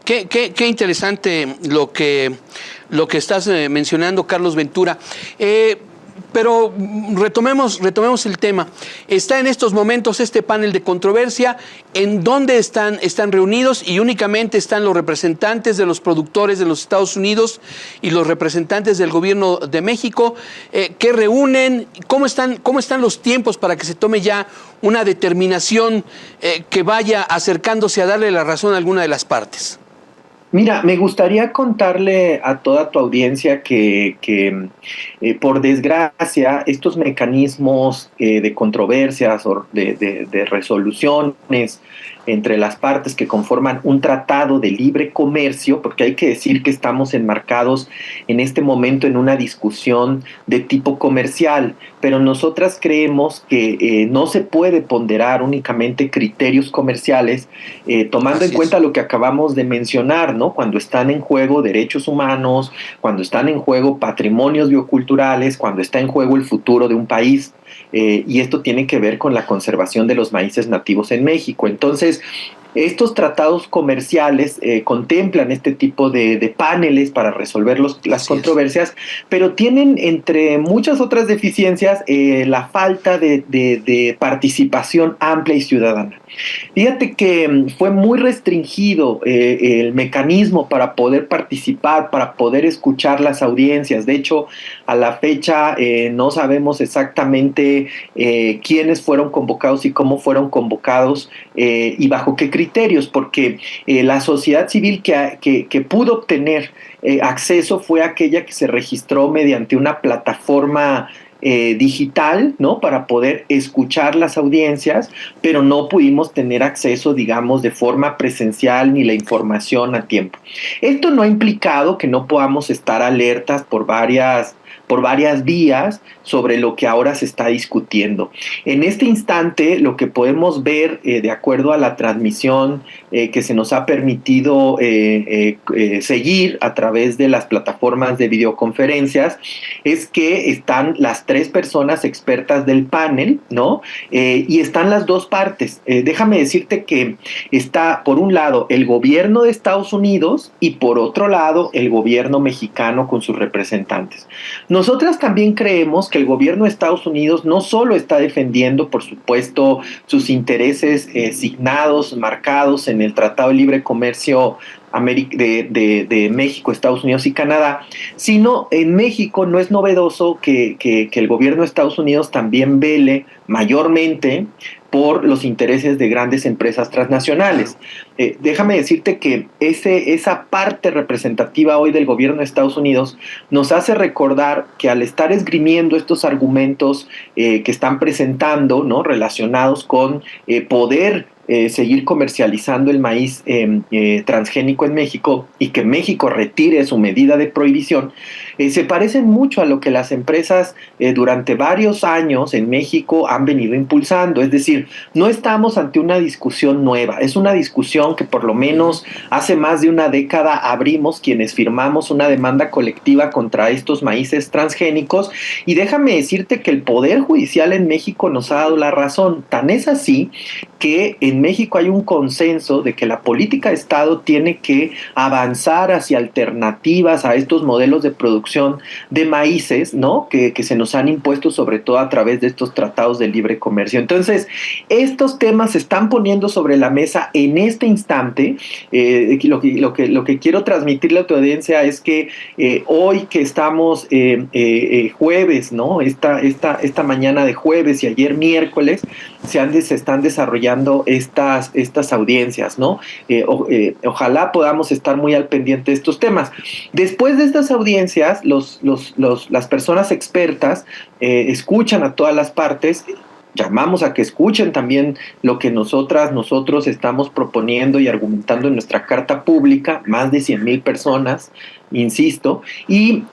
Qué interesante lo que estás mencionando, Carlos Ventura. Pero retomemos el tema. Está en estos momentos este panel de controversia. ¿En dónde están reunidos? Y únicamente están los representantes de los productores de los Estados Unidos y los representantes del gobierno de México. ¿Qué reúnen? ¿Cómo están los tiempos para que se tome ya una determinación que vaya acercándose a darle la razón a alguna de las partes? Mira, me gustaría contarle a toda tu audiencia que por desgracia, estos mecanismos de controversias o de resoluciones entre las partes que conforman un tratado de libre comercio, porque hay que decir que estamos enmarcados en este momento en una discusión de tipo comercial, pero nosotras creemos que no se puede ponderar únicamente criterios comerciales, tomando en cuenta lo que acabamos de mencionar, ¿no? Cuando están en juego derechos humanos, cuando están en juego patrimonios bioculturales, cuando está en juego el futuro de un país. Y esto tiene que ver con la conservación de los maíces nativos en México. Entonces, Estos tratados comerciales contemplan este tipo de paneles para resolver las controversias, pero tienen, entre muchas otras deficiencias, la falta de participación amplia y ciudadana. Fíjate que fue muy restringido el mecanismo para poder participar, para poder escuchar las audiencias. De hecho, a la fecha no sabemos exactamente quiénes fueron convocados y cómo fueron convocados y bajo qué criterios, porque la sociedad civil que pudo obtener acceso fue aquella que se registró mediante una plataforma digital, ¿no? Para poder escuchar las audiencias, pero no pudimos tener acceso, digamos, de forma presencial ni la información a tiempo. Esto no ha implicado que no podamos estar alertas por varias vías sobre lo que ahora se está discutiendo. En este instante, lo que podemos ver, de acuerdo a la transmisión que se nos ha permitido seguir a través de las plataformas de videoconferencias, es que están las 3 personas expertas del panel, ¿no? Y están las 2 partes. Déjame decirte que está, por un lado, el gobierno de Estados Unidos y por otro lado, el gobierno mexicano con sus representantes. Nosotras también creemos que el gobierno de Estados Unidos no solo está defendiendo, por supuesto, sus intereses signados, marcados en el Tratado de Libre Comercio de México, Estados Unidos y Canadá, sino en México no es novedoso que el gobierno de Estados Unidos también vele mayormente por los intereses de grandes empresas transnacionales. Déjame decirte que esa parte representativa hoy del gobierno de Estados Unidos nos hace recordar que al estar esgrimiendo estos argumentos que están presentando, ¿no?, relacionados con poder seguir comercializando el maíz transgénico en México y que México retire su medida de prohibición, se parecen mucho a lo que las empresas durante varios años en México han venido impulsando. Es decir, no estamos ante una discusión nueva, es una discusión que por lo menos hace más de una década abrimos quienes firmamos una demanda colectiva contra estos maíces transgénicos, y déjame decirte que el Poder Judicial en México nos ha dado la razón. Tan es así que en México hay un consenso de que la política de Estado tiene que avanzar hacia alternativas a estos modelos de producción de maíces, ¿no?, que se nos han impuesto sobre todo a través de estos tratados de libre comercio. Entonces, estos temas se están poniendo sobre la mesa en este instante. Lo que quiero transmitirle a tu audiencia es que hoy que estamos jueves, ¿no?, esta mañana de jueves y ayer miércoles, se están desarrollando estas audiencias, ¿no? Ojalá podamos estar muy al pendiente de estos temas. Después de estas audiencias, las personas expertas escuchan a todas las partes. Llamamos a que escuchen también lo que nosotros estamos proponiendo y argumentando en nuestra carta pública, más de 100,000 personas, insisto, y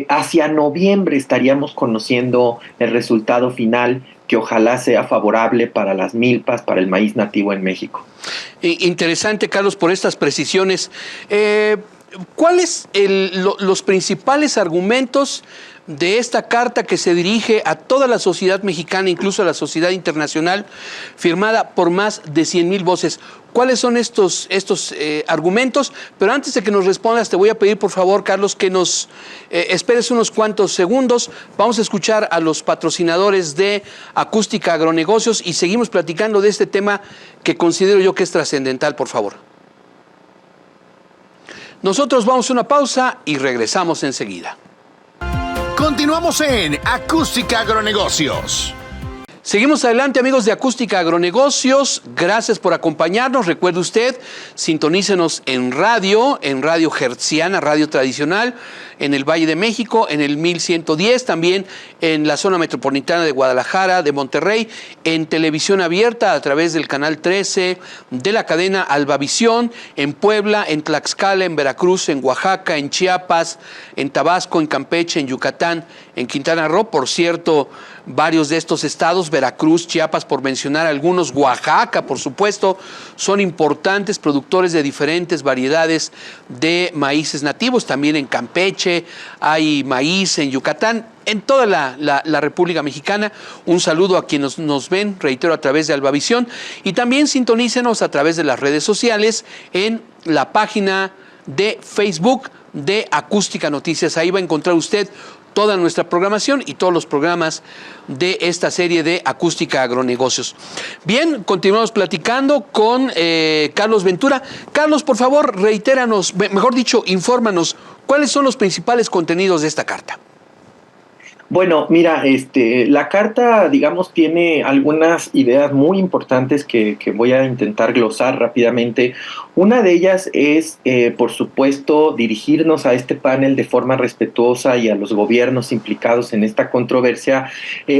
hacia noviembre estaríamos conociendo el resultado final, que ojalá sea favorable para las milpas, para el maíz nativo en México. Interesante, Carlos, por estas precisiones. ¿Cuáles los principales argumentos de esta carta que se dirige a toda la sociedad mexicana, incluso a la sociedad internacional, firmada por más de 100,000 voces? ¿Cuáles son estos argumentos? Pero antes de que nos respondas, te voy a pedir, por favor, Carlos, que nos esperes unos cuantos segundos. Vamos a escuchar a los patrocinadores de Acústica Agronegocios y seguimos platicando de este tema que considero yo que es trascendental, por favor. Nosotros vamos a una pausa y regresamos enseguida. Continuamos en Acústica Agronegocios. Seguimos adelante, amigos de Acústica Agronegocios. Gracias por acompañarnos. Recuerde usted, sintonícenos en radio hertziana, radio tradicional, en el Valle de México, en el 1110, también en la zona metropolitana de Guadalajara, de Monterrey, en televisión abierta a través del canal 13 de la cadena Albavisión, en Puebla, en Tlaxcala, en Veracruz, en Oaxaca, en Chiapas, en Tabasco, en Campeche, en Yucatán, en Quintana Roo. Por cierto, varios de estos estados, Veracruz, Chiapas, por mencionar algunos, Oaxaca, por supuesto, son importantes productores de diferentes variedades de maíces nativos. También en Campeche hay maíz, en Yucatán, en toda la República Mexicana. Un saludo a quienes nos ven, reitero, a través de Albavisión, y también sintonícenos a través de las redes sociales en la página de Facebook de Acústica Noticias. Ahí va a encontrar usted toda nuestra programación y todos los programas de esta serie de Acústica Agronegocios. Bien, continuamos platicando con Carlos Ventura. Carlos, por favor, reitéranos, mejor dicho, infórmanos, ¿cuáles son los principales contenidos de esta carta? Bueno, mira, la carta, digamos, tiene algunas ideas muy importantes que voy a intentar glosar rápidamente. Una de ellas es, por supuesto, dirigirnos a este panel de forma respetuosa y a los gobiernos implicados en esta controversia,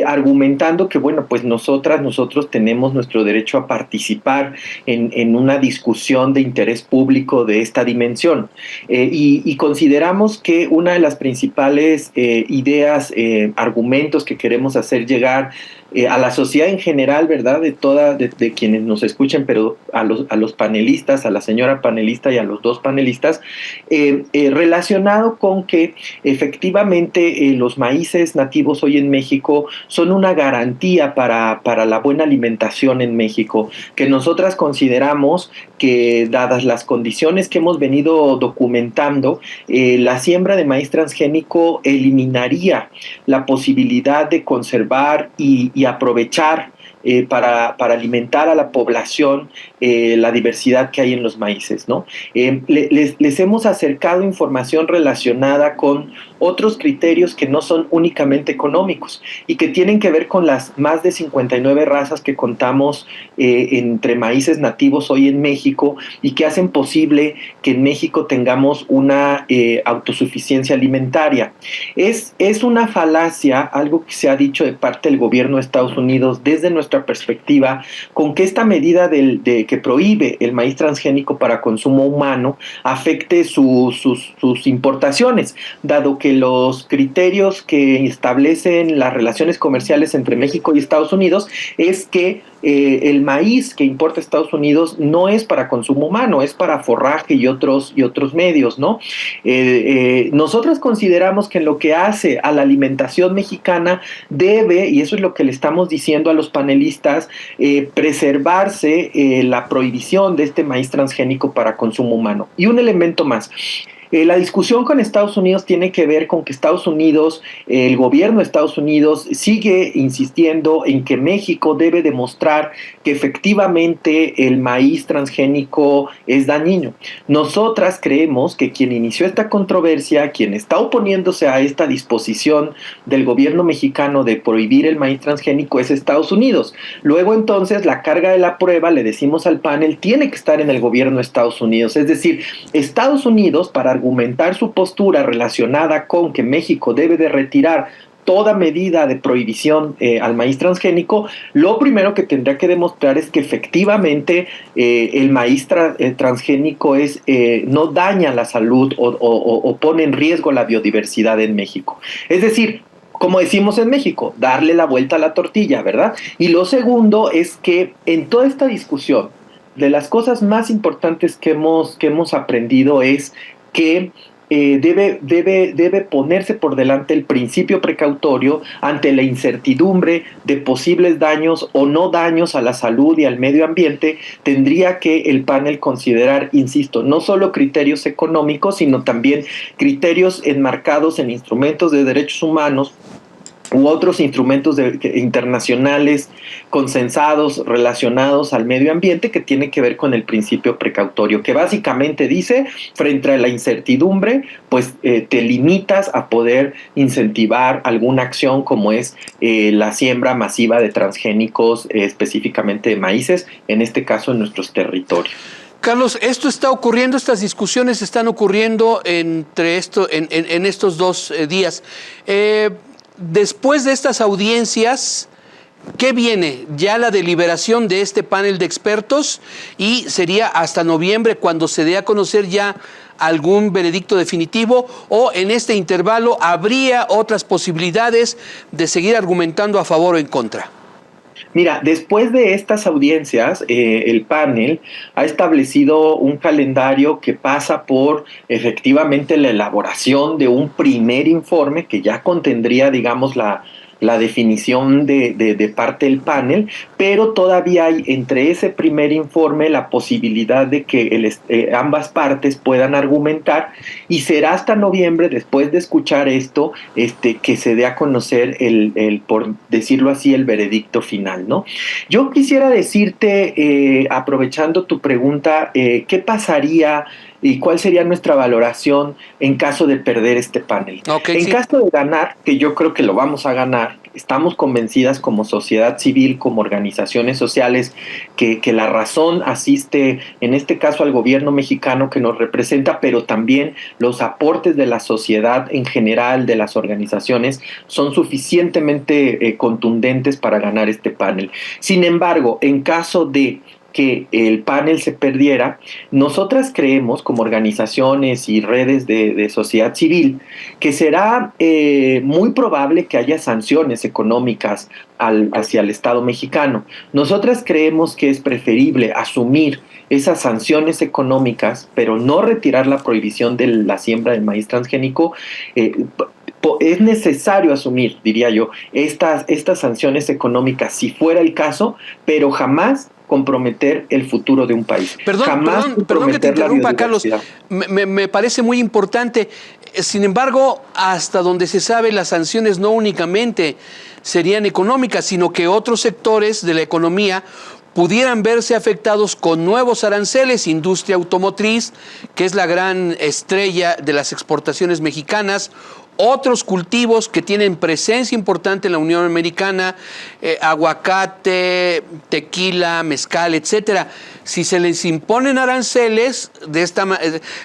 argumentando que, bueno, pues nosotros tenemos nuestro derecho a participar en una discusión de interés público de esta dimensión. Y consideramos que una de las principales ideas, argumentos que queremos hacer llegar a la sociedad en general, ¿verdad? De quienes nos escuchen, pero a los panelistas, a la señora panelista y a los dos panelistas, relacionado con que efectivamente los maíces nativos hoy en México son una garantía para la buena alimentación en México, que nosotras consideramos que, dadas las condiciones que hemos venido documentando, la siembra de maíz transgénico eliminaría la posibilidad de conservar y aprovechar para alimentar a la población la diversidad que hay en los maíces, ¿no? Les hemos acercado información relacionada con otros criterios que no son únicamente económicos y que tienen que ver con las más de 59 razas que contamos entre maíces nativos hoy en México y que hacen posible que en México tengamos una autosuficiencia alimentaria. Es una falacia, algo que se ha dicho de parte del gobierno de Estados Unidos desde nuestra perspectiva, con que esta medida que prohíbe el maíz transgénico para consumo humano afecte sus importaciones, dado que los criterios que establecen las relaciones comerciales entre México y Estados Unidos es que el maíz que importa Estados Unidos no es para consumo humano, es para forraje y otros medios, ¿no? Nosotros consideramos que en lo que hace a la alimentación mexicana debe, y eso es lo que le estamos diciendo a los panelistas, preservarse la prohibición de este maíz transgénico para consumo humano. Y un elemento más. La discusión con Estados Unidos tiene que ver con que Estados Unidos, el gobierno de Estados Unidos sigue insistiendo en que México debe demostrar que efectivamente el maíz transgénico es dañino. Nosotras creemos que quien inició esta controversia, quien está oponiéndose a esta disposición del gobierno mexicano de prohibir el maíz transgénico es Estados Unidos. Luego entonces la carga de la prueba, le decimos al panel, tiene que estar en el gobierno de Estados Unidos. Es decir, Estados Unidos, para argumentar su postura relacionada con que México debe de retirar toda medida de prohibición al maíz transgénico, lo primero que tendría que demostrar es que efectivamente el maíz transgénico no daña la salud o pone en riesgo la biodiversidad en México. Es decir, como decimos en México, darle la vuelta a la tortilla, ¿verdad? Y lo segundo es que en toda esta discusión, de las cosas más importantes que hemos aprendido es que debe ponerse por delante el principio precautorio ante la incertidumbre de posibles daños o no daños a la salud y al medio ambiente. Tendría que el panel considerar, insisto, no solo criterios económicos, sino también criterios enmarcados en instrumentos de derechos humanos u otros instrumentos internacionales consensados relacionados al medio ambiente, que tiene que ver con el principio precautorio, que básicamente dice, frente a la incertidumbre, pues te limitas a poder incentivar alguna acción como es la siembra masiva de transgénicos, específicamente de maíces, en este caso en nuestros territorios. Carlos, esto está ocurriendo, estas discusiones están ocurriendo en estos 2 días. Después de estas audiencias, ¿qué viene? Ya la deliberación de este panel de expertos y sería hasta noviembre cuando se dé a conocer ya algún veredicto definitivo, o en este intervalo habría otras posibilidades de seguir argumentando a favor o en contra. Mira, después de estas audiencias, el panel ha establecido un calendario que pasa por efectivamente la elaboración de un primer informe que ya contendría, digamos, la definición de parte del panel, pero todavía hay entre ese primer informe la posibilidad de que ambas partes puedan argumentar, y será hasta noviembre, después de escuchar esto, que se dé a conocer por decirlo así, el veredicto final, ¿no? Yo quisiera decirte, aprovechando tu pregunta, ¿qué pasaría y cuál sería nuestra valoración en caso de perder este panel? En caso de ganar, que yo creo que lo vamos a ganar, estamos convencidas como sociedad civil, como organizaciones sociales, que la razón asiste, en este caso, al gobierno mexicano que nos representa, pero también los aportes de la sociedad en general, de las organizaciones, son suficientemente contundentes para ganar este panel. Sin embargo, en caso de que el panel se perdiera, nosotras creemos, como organizaciones y redes de sociedad civil, que será muy probable que haya sanciones económicas hacia el Estado mexicano. Nosotras creemos que es preferible asumir esas sanciones económicas, pero no retirar la prohibición de la siembra del maíz transgénico. Es necesario asumir, diría yo, estas sanciones económicas si fuera el caso, pero jamás comprometer el futuro de un país. Perdón que te interrumpa, Carlos. Me parece muy importante. Sin embargo, hasta donde se sabe, las sanciones no únicamente serían económicas, sino que otros sectores de la economía pudieran verse afectados con nuevos aranceles. Industria automotriz, que es la gran estrella de las exportaciones mexicanas, otros cultivos que tienen presencia importante en la Unión Americana, aguacate, tequila, mezcal, etcétera. Si se les imponen aranceles,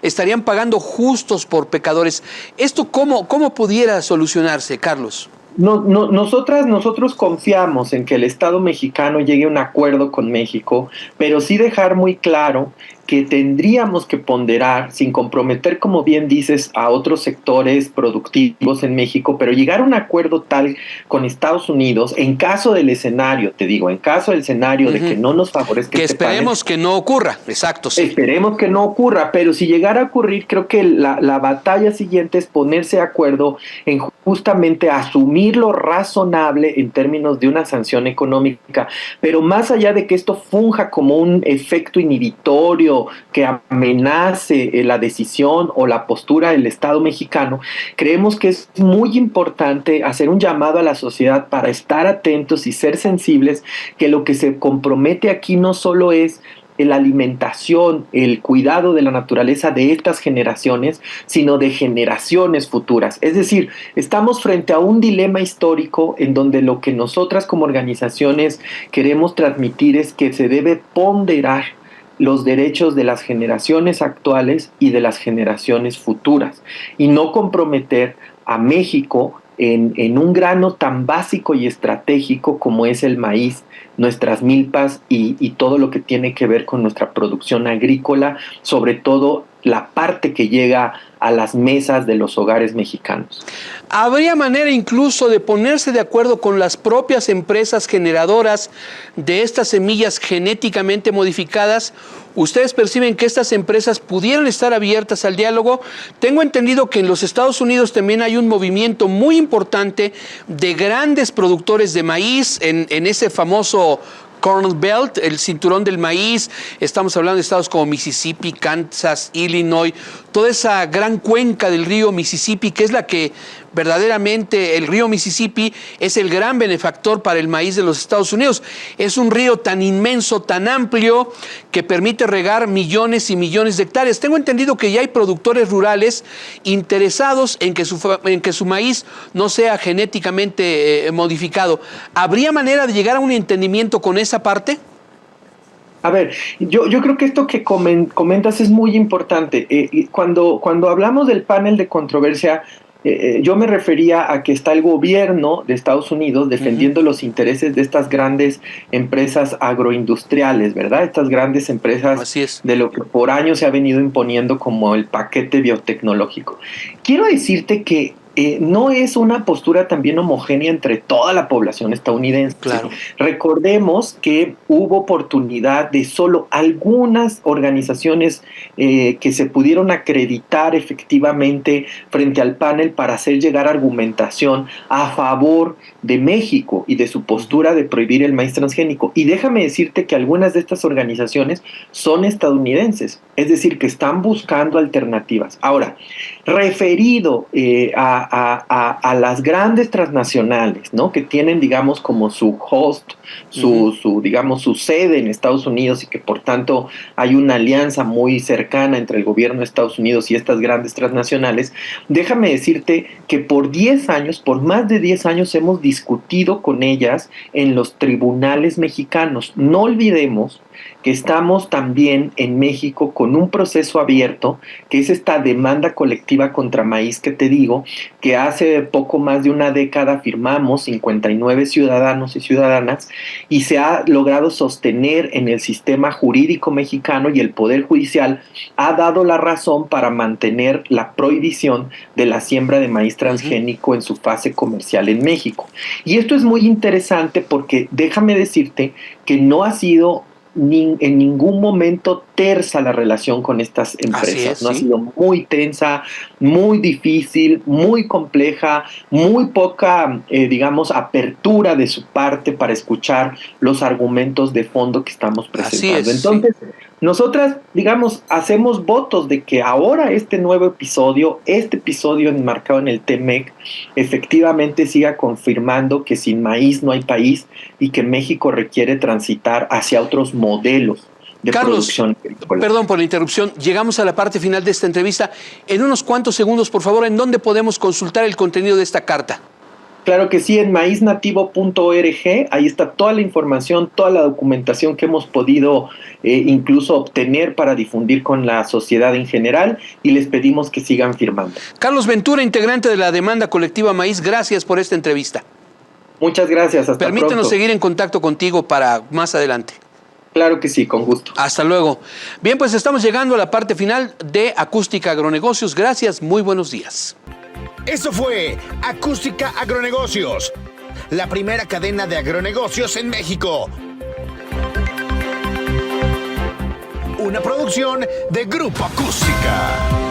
estarían pagando justos por pecadores. ¿Esto cómo pudiera solucionarse, Carlos? Nosotros confiamos en que el Estado mexicano llegue a un acuerdo con México, pero sí dejar muy claro que tendríamos que ponderar, sin comprometer, como bien dices, a otros sectores productivos en México, pero llegar a un acuerdo tal con Estados Unidos, en caso del escenario, te digo, en caso del escenario de que no nos favorezca que esperemos que no ocurra, exacto. Sí. Esperemos que no ocurra, pero si llegara a ocurrir, creo que la batalla siguiente es ponerse de acuerdo en justamente asumir lo razonable en términos de una sanción económica, pero más allá de que esto funja como un efecto inhibitorio, que amenace la decisión o la postura del Estado mexicano, creemos que es muy importante hacer un llamado a la sociedad para estar atentos y ser sensibles, que lo que se compromete aquí no solo es la alimentación, el cuidado de la naturaleza de estas generaciones, sino de generaciones futuras. Es decir, estamos frente a un dilema histórico en donde lo que nosotras como organizaciones queremos transmitir es que se debe ponderar los derechos de las generaciones actuales y de las generaciones futuras, y no comprometer a México en un grano tan básico y estratégico como es el maíz, nuestras milpas y todo lo que tiene que ver con nuestra producción agrícola, sobre todo la parte que llega a las mesas de los hogares mexicanos. ¿Habría manera incluso de ponerse de acuerdo con las propias empresas generadoras de estas semillas genéticamente modificadas? ¿Ustedes perciben que estas empresas pudieran estar abiertas al diálogo? Tengo entendido que en los Estados Unidos también hay un movimiento muy importante de grandes productores de maíz en ese famoso Corn Belt, el cinturón del maíz. Estamos hablando de estados como Mississippi, Kansas, Illinois, toda esa gran cuenca del río Mississippi, que es la que verdaderamente, el río Mississippi es el gran benefactor para el maíz de los Estados Unidos. Es un río tan inmenso, tan amplio, que permite regar millones y millones de hectáreas. Tengo entendido que ya hay productores rurales interesados en que su maíz no sea genéticamente modificado. ¿Habría manera de llegar a un entendimiento con esa parte? A ver, yo creo que esto que comentas es muy importante. Cuando hablamos del panel de controversia, yo me refería a que está el gobierno de Estados Unidos defendiendo los intereses de estas grandes empresas agroindustriales, ¿verdad? Estas grandes empresas de lo que por años se ha venido imponiendo como el paquete biotecnológico. Quiero decirte que no es una postura también homogénea entre toda la población estadounidense. Claro. Recordemos que hubo oportunidad de solo algunas organizaciones que se pudieron acreditar efectivamente frente al panel para hacer llegar argumentación a favor de México y de su postura de prohibir el maíz transgénico. Y déjame decirte que algunas de estas organizaciones son estadounidenses, es decir, que están buscando alternativas. Ahora, referido a las grandes transnacionales, ¿no? Que tienen, digamos, como su host, digamos, su sede en Estados Unidos, y que por tanto hay una alianza muy cercana entre el gobierno de Estados Unidos y estas grandes transnacionales. Déjame decirte que por más de 10 años hemos discutido con ellas en los tribunales mexicanos. No olvidemos que estamos también en México con un proceso abierto, que es esta demanda colectiva contra maíz que te digo, que hace poco más de una década firmamos 59 ciudadanos y ciudadanas, y se ha logrado sostener en el sistema jurídico mexicano, y el Poder Judicial ha dado la razón para mantener la prohibición de la siembra de maíz transgénico en su fase comercial en México. Y esto es muy interesante porque déjame decirte que no ha sido en ningún momento tersa la relación con estas empresas. No ha sido muy tensa, muy difícil, muy compleja, muy poca, digamos, apertura de su parte para escuchar los argumentos de fondo que estamos presentando. Entonces, nosotras, digamos, hacemos votos de que ahora este nuevo episodio, enmarcado en el TEMEC, efectivamente siga confirmando que sin maíz no hay país y que México requiere transitar hacia otros modelos de producción agrícola. Perdón por la interrupción. Llegamos a la parte final de esta entrevista. En unos cuantos segundos, por favor, ¿en dónde podemos consultar el contenido de esta carta? Claro que sí, en maiznativo.org, ahí está toda la información, toda la documentación que hemos podido incluso obtener para difundir con la sociedad en general, y les pedimos que sigan firmando. Carlos Ventura, integrante de la demanda colectiva Maíz, gracias por esta entrevista. Muchas gracias, hasta Permítanos pronto. seguir en contacto contigo para más adelante. Claro que sí, con gusto. Hasta luego. Bien, pues estamos llegando a la parte final de Acústica Agronegocios. Gracias, muy buenos días. Eso fue Acústica Agronegocios, la primera cadena de agronegocios en México. Una producción de Grupo Acústica.